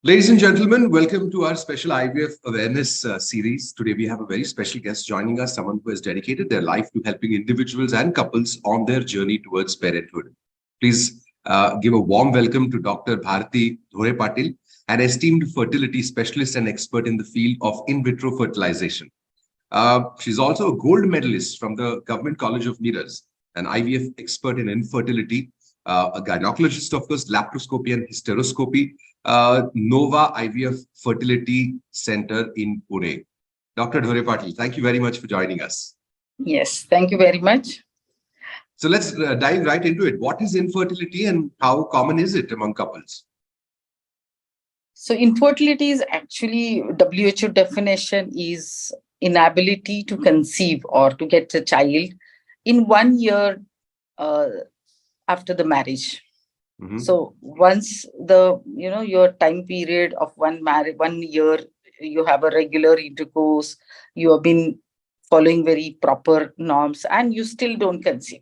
Ladies and gentlemen, welcome to our special IVF awareness series. Today we have a very special guest joining us, someone who has dedicated their life to helping individuals and couples on their journey towards parenthood. Please give a warm welcome to Dr. Bharti Dhorepatil, an esteemed fertility specialist and expert in the field of in vitro fertilization. She's also a gold medalist from the Government College of Mirrors, an IVF expert in infertility, a gynecologist, of course, laparoscopy and hysteroscopy, Nova IVF Fertility Center in Pune. Dr. Dhorepatil, thank you very much for joining us. Yes, thank you very much. So let's dive right into it. What is infertility and how common is it among couples? So infertility is actually, WHO definition is inability to conceive or to get a child in 1 year after the marriage. Mm-hmm. So once your time period of 1 year, you have a regular intercourse, you have been following very proper norms and you still don't conceive.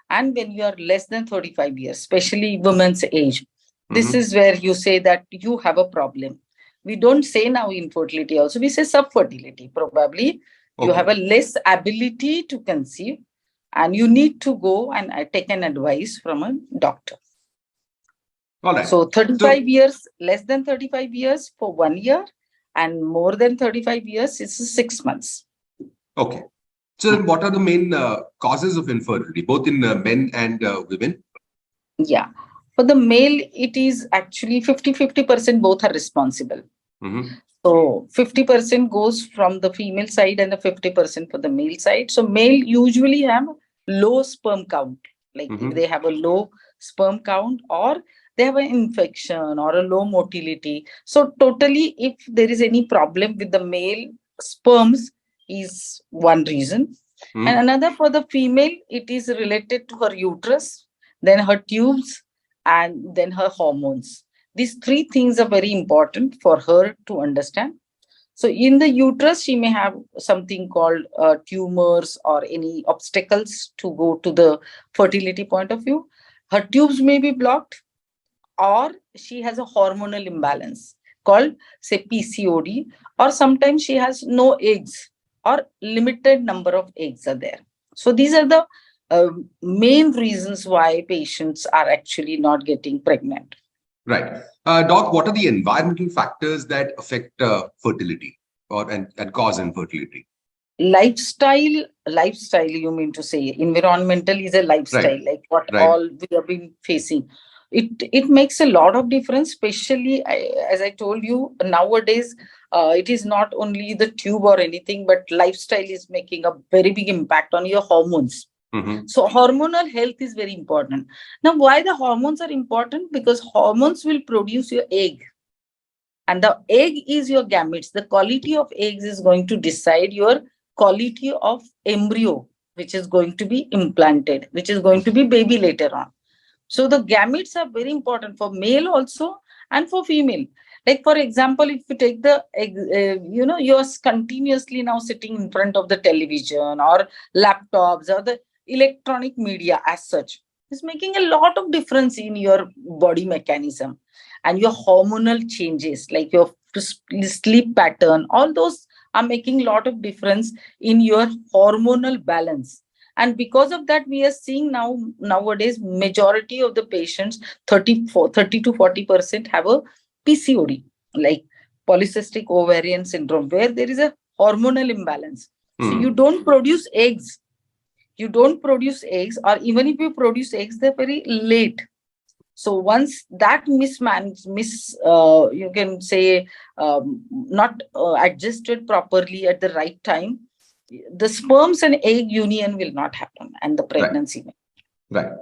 And when you are less than 35 years, especially women's age, this is where you say that you have a problem. We don't say now infertility also, we say subfertility. Probably you have a less ability to conceive and you need to go and take an advice from a doctor. All right. So 35 years, less than 35 years for 1 year and more than 35 years, it's 6 months. Okay. So then what are the main causes of infertility, both in men and women? Yeah. For the male, it is actually 50% both are responsible. Mm-hmm. So 50% goes from the female side and the 50% for the male side. So male usually have low sperm count. Like if they have a low sperm count or they have an infection or a low motility. So totally, if there is any problem with the male, sperms is one reason. And another for the female, it is related to her uterus, then her tubes, and then her hormones. These three things are very important for her to understand. So in the uterus, she may have something called tumors or any obstacles to go to the fertility point of view. Her tubes may be blocked, or she has a hormonal imbalance called, say, PCOD, or sometimes she has no eggs or limited number of eggs are there. So these are the main reasons why patients are actually not getting pregnant. Right. Doc, what are the environmental factors that affect fertility and cause infertility? Lifestyle, you mean to say. Environmental is a lifestyle, like what all we have been facing. It makes a lot of difference, especially as I told you, nowadays it is not only the tube or anything, but lifestyle is making a very big impact on your hormones. So hormonal health is very important. Now, why the hormones are important? Because hormones will produce your egg. And the egg is your gametes. The quality of eggs is going to decide your quality of embryo, which is going to be implanted, which is going to be baby later on. So the gametes are very important for male also and for female. Like, for example, if you take the, you're continuously now sitting in front of the television or laptops or the electronic media as such, is making a lot of difference in your body mechanism and your hormonal changes, like your sleep pattern. All those are making a lot of difference in your hormonal balance. And because of that, we are seeing nowadays, majority of the patients, 30 to 40% have a PCOD, like polycystic ovarian syndrome, where there is a hormonal imbalance. So you don't produce eggs. Or even if you produce eggs, they're very late. So once that you can say not adjusted properly at the right time, the sperms and egg union will not happen and the pregnancy. Right.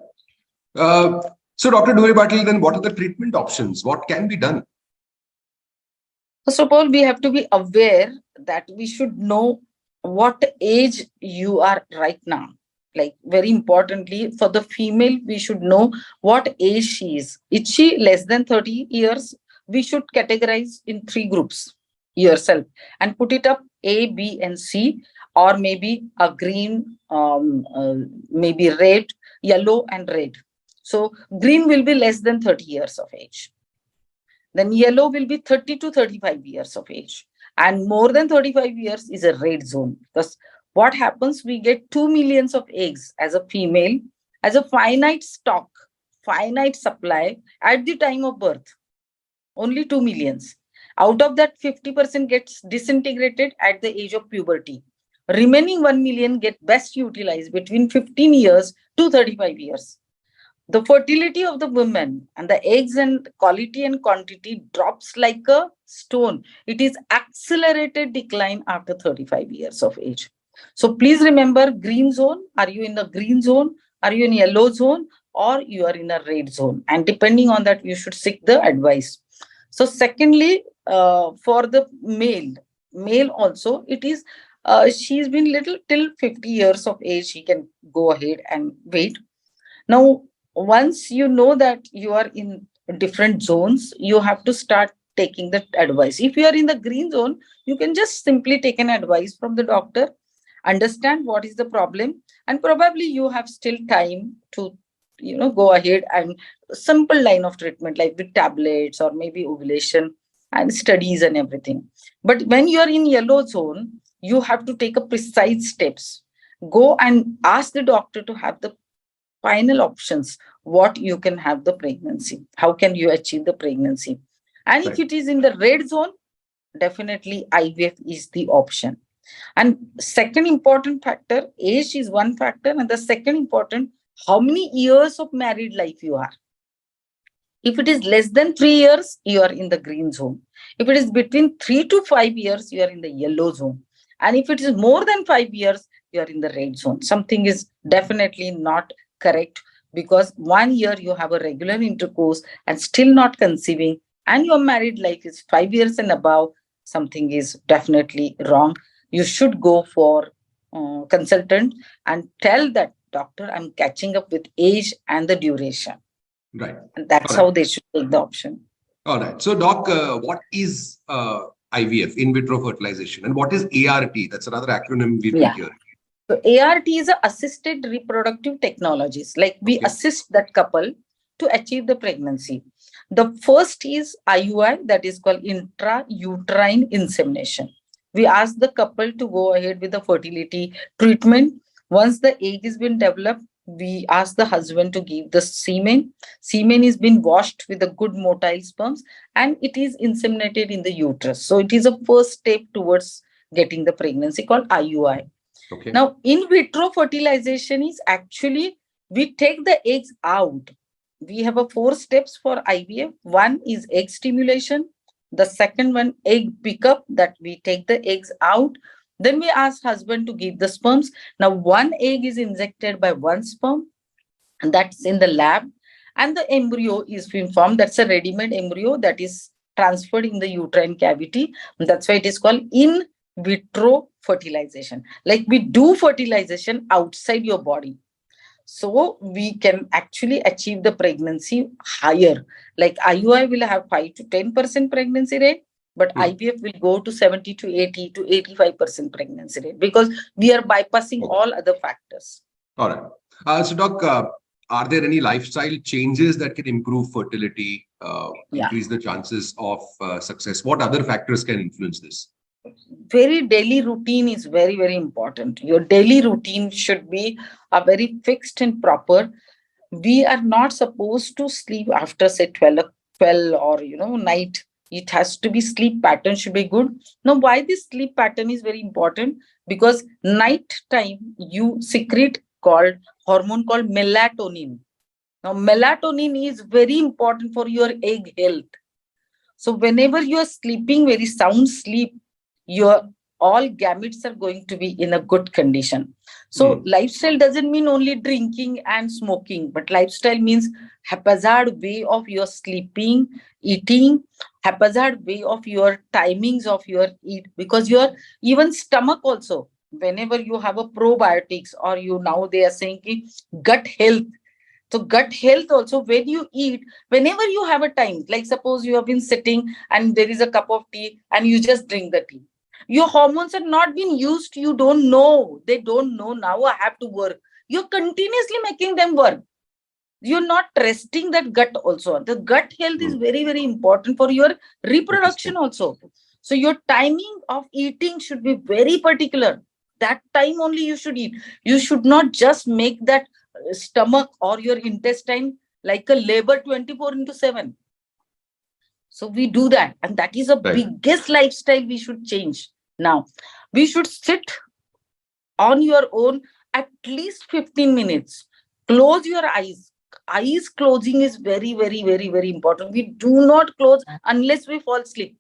So Dr. Dhorepatil, then what are the treatment options? What can be done? First of all, we have to be aware that we should know what age you are right now. Like, very importantly, for the female, we should know what age she is. Is she less than 30 years? We should categorize in 3 groups yourself and put it up A, B, and C, or maybe a green, maybe red, yellow, and red. So green will be less than 30 years of age. Then yellow will be 30 to 35 years of age. And more than 35 years is a red zone. Because what happens, we get 2 millions of eggs as a female, as a finite stock, finite supply at the time of birth. Only 2 millions. Out of that, 50% gets disintegrated at the age of puberty. Remaining 1 million get best utilized between 15 years to 35 years. The fertility of the women and the eggs and quality and quantity drops like a stone. It is accelerated decline after 35 years of age. So please remember, green zone. Are you in the green zone? Are you in yellow zone? Or you are in a red zone? And depending on that, you should seek the advice. So secondly, for the male also, it is, she's been little till 50 years of age, he can go ahead and wait. Now, once you know that you are in different zones, you have to start taking the advice. If you are in the green zone, you can just simply take an advice from the doctor, understand what is the problem, and probably you have still time to go ahead and simple line of treatment like with tablets or maybe ovulation and studies and everything. But when you are in yellow zone, you have to take a precise steps. Go and ask the doctor to have the final options, what you can have the pregnancy, how can you achieve the pregnancy. And if it is in the red zone, definitely IVF is the option. And second important factor, age is one factor, and the second important, how many years of married life you are. If it is less than 3 years, you are in the green zone. If it is between 3 to 5 years, you are in the yellow zone. And if it is more than 5 years, you are in the red zone. Something is definitely not correct, because 1 year you have a regular intercourse and still not conceiving, and your married life is 5 years and above, something is definitely wrong. You should go for consultant and tell that doctor, I'm catching up with age and the duration. Right. And that's how they should take the option. All right. So, Doc, what is IVF, in vitro fertilization, and what is ART? That's another acronym we've been hearing. So ART is a assisted reproductive technologies. Like we assist that couple to achieve the pregnancy. The first is IUI, that is called intrauterine insemination. We ask the couple to go ahead with the fertility treatment. Once the egg has been developed, we ask the husband to give the semen. Semen is been washed with the good motile sperms and it is inseminated in the uterus. So it is a first step towards getting the pregnancy called IUI. Now, in vitro fertilization is actually, we take the eggs out. We have a 4 steps for IVF. One is egg stimulation. The second one, egg pickup, that we take the eggs out. Then we ask husband to give the sperms. Now, 1 egg is injected by 1 sperm, and that's in the lab. And the embryo is being formed. That's a ready-made embryo that is transferred in the uterine cavity. And that's why it is called in vitro fertilization. Like we do fertilization outside your body. So we can actually achieve the pregnancy higher. Like IUI will have 5 to 10% pregnancy rate, but IVF will go to 70 to 80 to 85% pregnancy rate, because we are bypassing all other factors. All right. So, Doc, are there any lifestyle changes that can improve fertility, increase the chances of success? What other factors can influence this? Very daily routine is very, very important. Your daily routine should be a very fixed and proper. We are not supposed to sleep after say 12 or night. It has to be, sleep pattern should be good. Now, why this sleep pattern is very important? Because night time you secrete hormone called melatonin. Now, melatonin is very important for your egg health. So whenever you are sleeping very sound sleep, your all gametes are going to be in a good condition. So lifestyle doesn't mean only drinking and smoking, but lifestyle means haphazard way of your sleeping, eating, haphazard way of your timings of your eat, because your even stomach also, whenever you have a probiotics, or now they are saying gut health. So gut health also, when you eat, whenever you have a time, like suppose you have been sitting and there is a cup of tea and you just drink the tea. Your hormones have not been used. You don't know. They don't know now I have to work. You're continuously making them work. you're not resting that gut also. The gut health is very, very important for your reproduction also. So your timing of eating should be very particular. That time only you should eat. You should not just make that stomach or your intestine like a labor 24/7. So we do that. And that is the biggest lifestyle we should change. Now, we should sit on your own at least 15 minutes. Close your eyes. Eyes closing is very, very, very, very important. We do not close unless we fall asleep.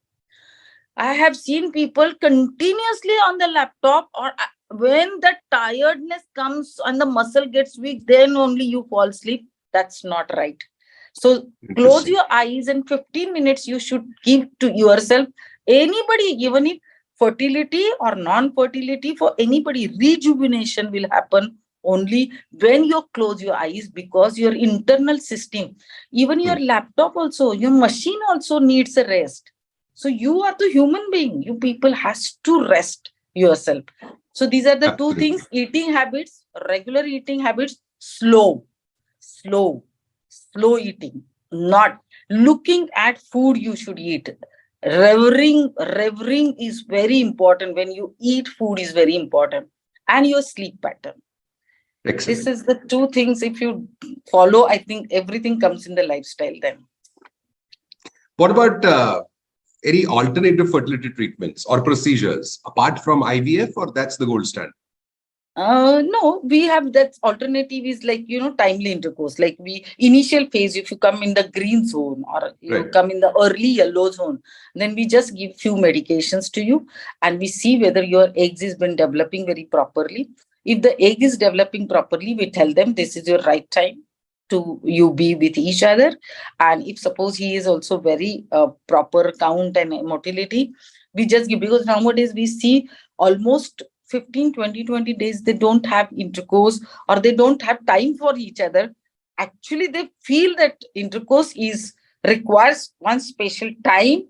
I have seen people continuously on the laptop, or when the tiredness comes and the muscle gets weak, then only you fall asleep. That's not right. So close your eyes, and 15 minutes you should give to yourself. Anybody, even if fertility or non-fertility, for anybody, rejuvenation will happen only when you close your eyes, because your internal system, even your laptop also, your machine also needs a rest. So you are the human being. You people has to rest yourself. So these are the two things: eating habits, regular eating habits, slow eating, not looking at food you should eat. Revering is very important. When you eat food is very important, and your sleep pattern. Excellent. This is the two things. If you follow, I think everything comes in the lifestyle then. What about any alternative fertility treatments or procedures apart from IVF, or that's the gold standard? No, we have that alternative is like, timely intercourse. Like initial phase, if you come in the green zone or you come in the early yellow zone, then we just give few medications to you and we see whether your eggs has been developing very properly. If the egg is developing properly, we tell them this is your right time to you be with each other. And if suppose he is also very proper count and motility, we just give, because nowadays we see almost 15, 20 days, they don't have intercourse or they don't have time for each other. Actually, they feel that intercourse requires one special time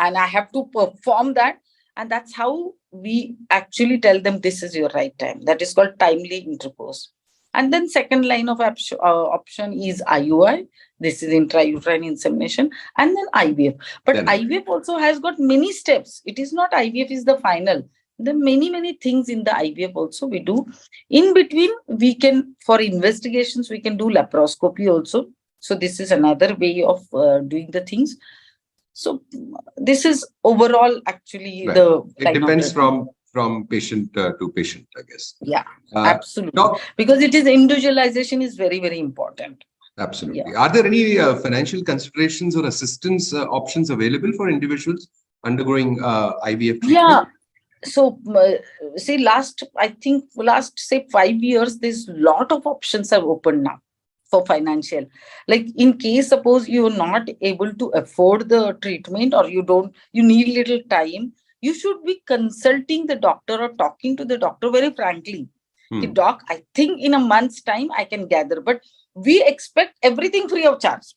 and I have to perform that. And that's how we actually tell them this is your right time. That is called timely intercourse. And then second line of option is IUI. This is intrauterine insemination, and then IVF. But IVF also has got many steps. It is not IVF is the final. There are many things in the IVF also we do. In between, we can, for investigations, we can do laparoscopy also. So this is another way of doing the things. So this is overall actually it depends from patient to patient, I guess. Yeah, absolutely. Because it is individualization is very, very important. Absolutely. Yeah. Are there any financial considerations or assistance options available for individuals undergoing IVF treatment? Yeah. So, say last 5 years, there's a lot of options have opened now for financial. Like in case, suppose you're not able to afford the treatment or you need little time, you should be consulting the doctor or talking to the doctor very frankly. Doc, I think in a month's time I can gather, but we expect everything free of charge.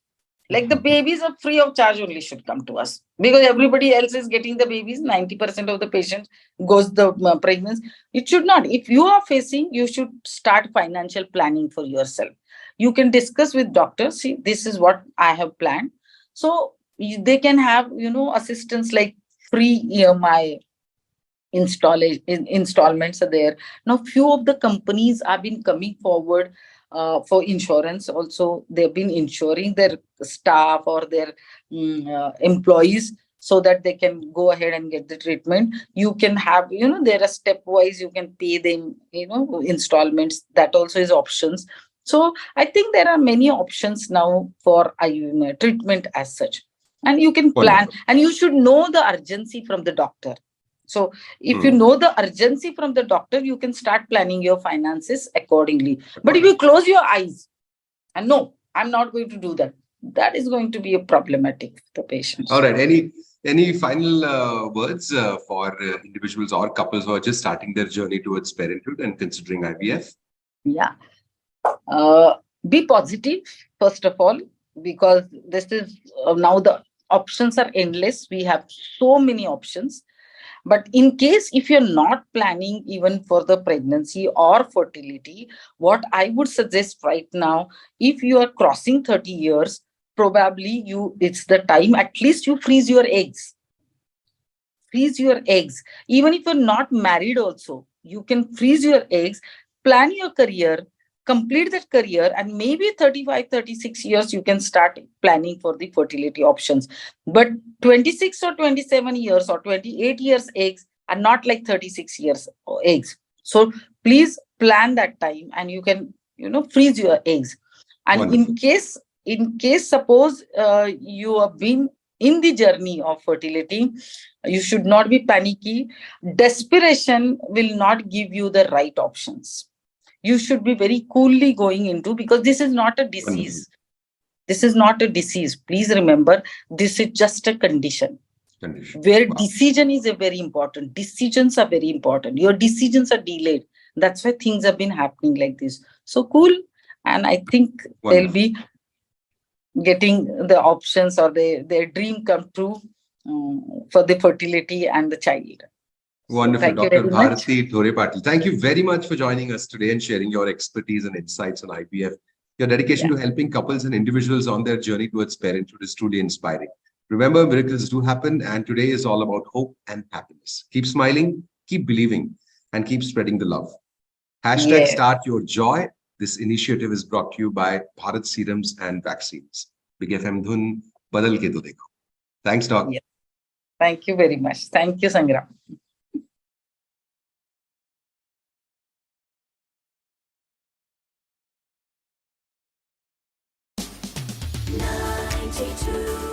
Like the babies are free of charge only should come to us, because everybody else is getting the babies. 90% of the patients goes the pregnancy. It should not. If you are facing, you should start financial planning for yourself. You can discuss with doctors. See, this is what I have planned. So they can have, assistance like free EMI installments are there. Now, few of the companies have been coming forward for insurance also. They've been insuring their staff or their employees so that they can go ahead and get the treatment. You can have, there are stepwise, you can pay them, installments. That also is options. So I think there are many options now for treatment as such. And you can plan, and you should know the urgency from the doctor. So if you know the urgency from the doctor, you can start planning your finances accordingly. But if you close your eyes and no, I'm not going to do that, that is going to be a problematic for the patients. All right. Any final words for individuals or couples who are just starting their journey towards parenthood and considering IVF? Yeah. Be positive, first of all, because this is now the options are endless. We have so many options. But in case if you're not planning even for the pregnancy or fertility, what I would suggest right now, if you are crossing 30 years, probably it's the time at least you freeze your eggs. Freeze your eggs. Even if you're not married also, you can freeze your eggs, plan your career, complete that career, and maybe 35, 36 years you can start planning for the fertility options. But 26 or 27 years or 28 years eggs are not like 36 years eggs. So please plan that time and you can, freeze your eggs. And Wonderful. in case suppose you have been in the journey of fertility, you should not be panicky. Desperation will not give you the right options. You should be very coolly going into, because this is not a Wonderful. disease. This is not a disease. Please remember, this is just a condition. Where Wow. decision is a very important. Decisions are very important. Your decisions are delayed. That's why things have been happening like this. So cool. And I think they'll be getting the options or their dream come true for the fertility and the child. Wonderful. Thank you Dr. very much. Bharti Dhorepatil, thank you very much for joining us today and sharing your expertise and insights on IVF. Your dedication to helping couples and individuals on their journey towards parenthood is truly inspiring. Remember, miracles do happen, and today is all about hope and happiness. Keep smiling, keep believing, and keep spreading the love. Hashtag start your joy. This initiative is brought to you by Bharat Serums and Vaccines. Big FM Dhun, badal ke to dekho. Thanks, Doc. Yeah. Thank you very much. Thank you, Sangram. Two.